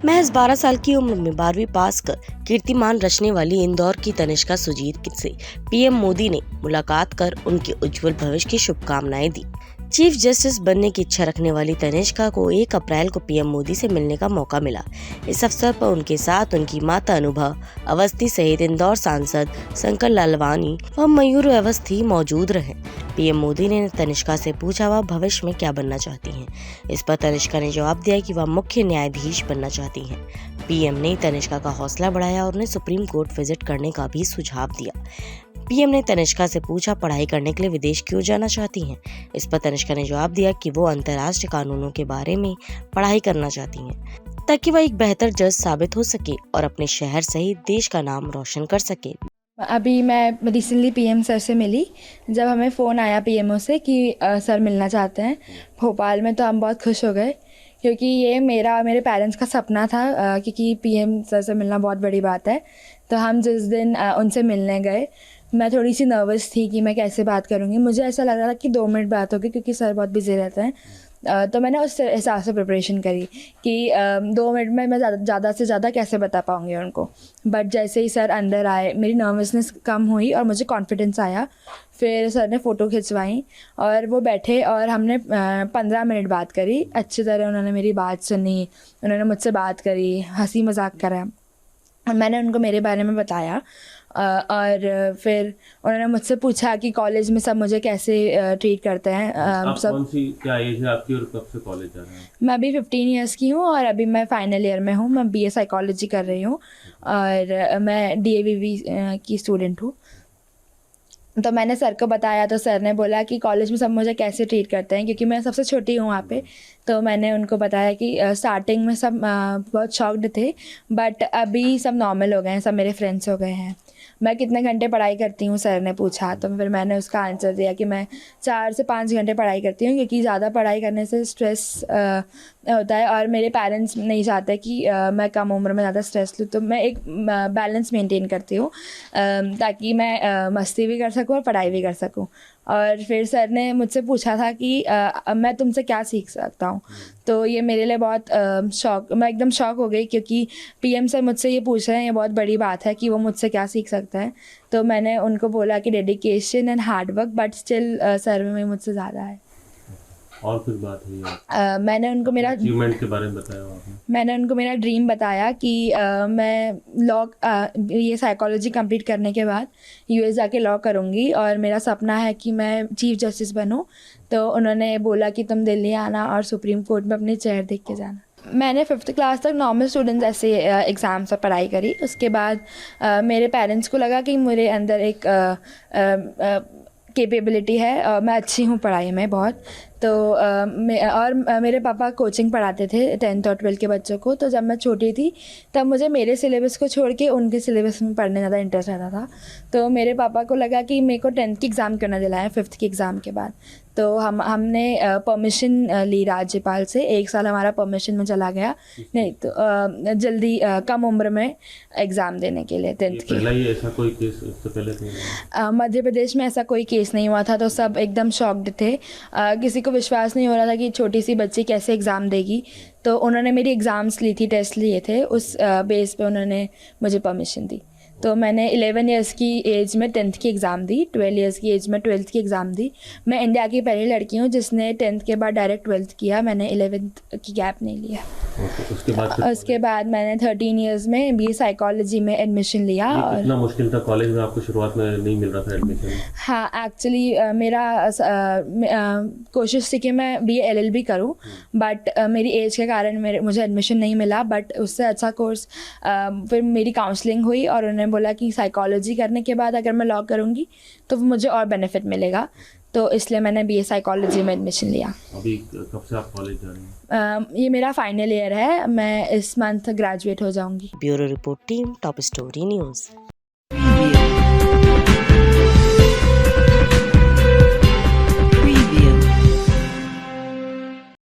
महज 12 साल की उम्र में 12वीं पास कर कीर्तिमान रचने वाली इंदौर की तनिष्का सुजीत से पीएम मोदी ने मुलाकात कर उनके उज्जवल भविष्य की शुभकामनाएं दी। चीफ जस्टिस बनने की इच्छा रखने वाली तनिष्का को 1 अप्रैल को पीएम मोदी से मिलने का मौका मिला। इस अवसर पर उनके साथ उनकी माता अनुभव अवस्थी सहित इंदौर सांसद शंकर लालवानी व मयूर अवस्थी मौजूद रहे। पीएम मोदी ने तनिष्का से पूछा वह भविष्य में क्या बनना चाहती हैं। इस पर तनिष्का ने जवाब दिया कि वह मुख्य न्यायाधीश बनना चाहती हैं। पीएम ने तनिष्का का हौसला बढ़ाया और उन्हें सुप्रीम कोर्ट विजिट करने का भी सुझाव दिया। पीएम ने तनिष्का से पूछा पढ़ाई करने के लिए विदेश क्यों जाना चाहती हैं। इस पर तनिष्का ने जवाब दिया कि वो अंतर्राष्ट्रीय कानूनों के बारे में पढ़ाई करना चाहती हैं ताकि वह एक बेहतर जज साबित हो सके और अपने शहर सहित देश का नाम रोशन कर सके। अभी मैं रिसेंटली पीएम सर से मिली। जब हमें फ़ोन आया पीएमओ से कि सर मिलना चाहते हैं भोपाल में, तो हम बहुत खुश हो गए क्योंकि ये मेरे पेरेंट्स का सपना था, क्योंकि पीएम सर से मिलना बहुत बड़ी बात है। तो हम जिस दिन उनसे मिलने गए, मैं थोड़ी सी नर्वस थी कि मैं कैसे बात करूँगी। मुझे ऐसा लग रहा था कि 2 मिनट बात होगी क्योंकि सर बहुत बिजी रहते हैं। तो मैंने उस हिसाब से प्रिपरेशन करी कि 2 मिनट में मैं ज़्यादा से ज़्यादा कैसे बता पाऊँगी उनको। बट जैसे ही सर अंदर आए मेरी नर्वसनेस कम हुई और मुझे कॉन्फिडेंस आया। फिर सर ने फ़ोटो खिंचवाई और वो बैठे और हमने 15 मिनट बात करी। अच्छी तरह उन्होंने मेरी बात सुनी, उन्होंने मुझसे बात करी, हंसी मजाक करा और मैंने उनको मेरे बारे में बताया। और फिर उन्होंने मुझसे पूछा कि कॉलेज में सब मुझे कैसे ट्रीट करते हैं। आप सब कौन सी क्या एज है आपकी और कब से कॉलेज जा रहे हैं? मैं अभी 15 इयर्स की हूँ और अभी मैं फाइनल ईयर में हूँ। मैं बीए साइकोलॉजी कर रही हूँ और मैं डीएवीवी की स्टूडेंट हूँ। तो मैंने सर को बताया तो सर ने बोला कि कॉलेज में सब मुझे कैसे ट्रीट करते हैं, क्योंकि मैं सबसे छोटी हूँ वहाँ पे। तो मैंने उनको बताया कि स्टार्टिंग में सब बहुत शॉक्ड थे, बट अभी सब नॉर्मल हो गए हैं, सब मेरे फ्रेंड्स हो गए हैं। मैं कितने घंटे पढ़ाई करती हूँ सर ने पूछा, तो फिर मैंने उसका आंसर दिया कि मैं 4 से 5 घंटे पढ़ाई करती हूँ, क्योंकि ज़्यादा पढ़ाई करने से स्ट्रेस होता है और मेरे पेरेंट्स नहीं चाहते कि मैं कम उम्र में ज़्यादा स्ट्रेस लूँ। तो मैं एक बैलेंस मेंटेन करती हूँ ताकि मैं मस्ती भी कर सकूँ और पढ़ाई भी कर सकूँ। और फिर सर ने मुझसे पूछा था कि मैं तुमसे क्या सीख सकता हूँ। तो ये मेरे लिए बहुत मैं एकदम शॉक हो गई, क्योंकि पीएम सर मुझसे ये पूछ रहे हैं, ये बहुत बड़ी बात है कि वो मुझसे क्या सीख सकते हैं। तो मैंने उनको बोला कि dedication and hard work, but still sir में मुझसे ज़्यादा है। और कुछ बात हुई है? मैंने उनको मेरा अचीवमेंट के बारे में बताया आपने? मैंने उनको मेरा ड्रीम बताया कि मैं लॉ ये साइकोलॉजी कंप्लीट करने के बाद यूएस जाके लॉ करूँगी और मेरा सपना है कि मैं चीफ जस्टिस बनूँ। तो उन्होंने बोला कि तुम दिल्ली आना और सुप्रीम कोर्ट में अपनी चेयर देख के जाना। मैंने 5th क्लास तक नॉर्मल स्टूडेंट्स ऐसे एग्ज़ाम पर पढ़ाई करी। उसके बाद मेरे पेरेंट्स को लगा कि मेरे अंदर एक कैपेबिलिटी है, मैं अच्छी हूँ पढ़ाई में बहुत। तो मेरे पापा कोचिंग पढ़ाते थे 10th और 12th के बच्चों को। तो जब मैं छोटी थी तब मुझे मेरे सिलेबस को छोड़ के उनके सिलेबस में पढ़ने ज़्यादा इंटरेस्ट आता था। तो मेरे पापा को लगा कि मेरे को 10th की एग्ज़ाम करना दिलाएं 5th की एग्ज़ाम के बाद। तो हमने परमिशन ली राज्यपाल से। 1 साल हमारा परमिशन में चला गया, नहीं तो जल्दी कम उम्र में एग्ज़ाम देने के लिए 10th की। पहला ही ऐसा कोई केस इससे पहले नहीं? मध्य प्रदेश में ऐसा कोई केस नहीं हुआ था, तो सब एकदम शॉक्ड थे। किसी को विश्वास नहीं हो रहा था कि छोटी सी बच्ची कैसे एग्ज़ाम देगी। तो उन्होंने मेरी एग्ज़ाम्स ली थी, टेस्ट लिए थे, उस बेस पे उन्होंने मुझे परमिशन दी। तो मैंने 11 इयर्स की एज में 10th की एग्ज़ाम दी, 12 इयर्स की एज में 12th की एग्ज़ाम दी। मैं इंडिया की पहली लड़की हूँ जिसने 10th के बाद डायरेक्ट 12th किया। मैंने 11th की गैप नहीं लिया। उसके बाद मैंने 13 इयर्स में बीए साइकोलॉजी में एडमिशन लिया। और कितना मुश्किल था? कॉलेज में आपको शुरुआत में नहीं मिल रहा था एडमिशन? हाँ, एक्चुअली मेरा कोशिश थी कि मैं बीए एलएलबी करूँ, बट मेरी एज के कारण मुझे एडमिशन नहीं मिला। बट उससे अच्छा कोर्स फिर मेरी काउंसलिंग हुई और उन्होंने बोला कि साइकोलॉजी करने के बाद अगर मैं लॉ करूँगी तो मुझे और बेनिफिट मिलेगा। तो इसलिए मैंने बीए साइकोलॉजी में एडमिशन लिया। अभी कब से आप कॉलेज जा रही हैं? ये मेरा फाइनल ईयर है, मैं इस मंथ ग्रेजुएट हो जाऊँगी। Bureau report team, top story news.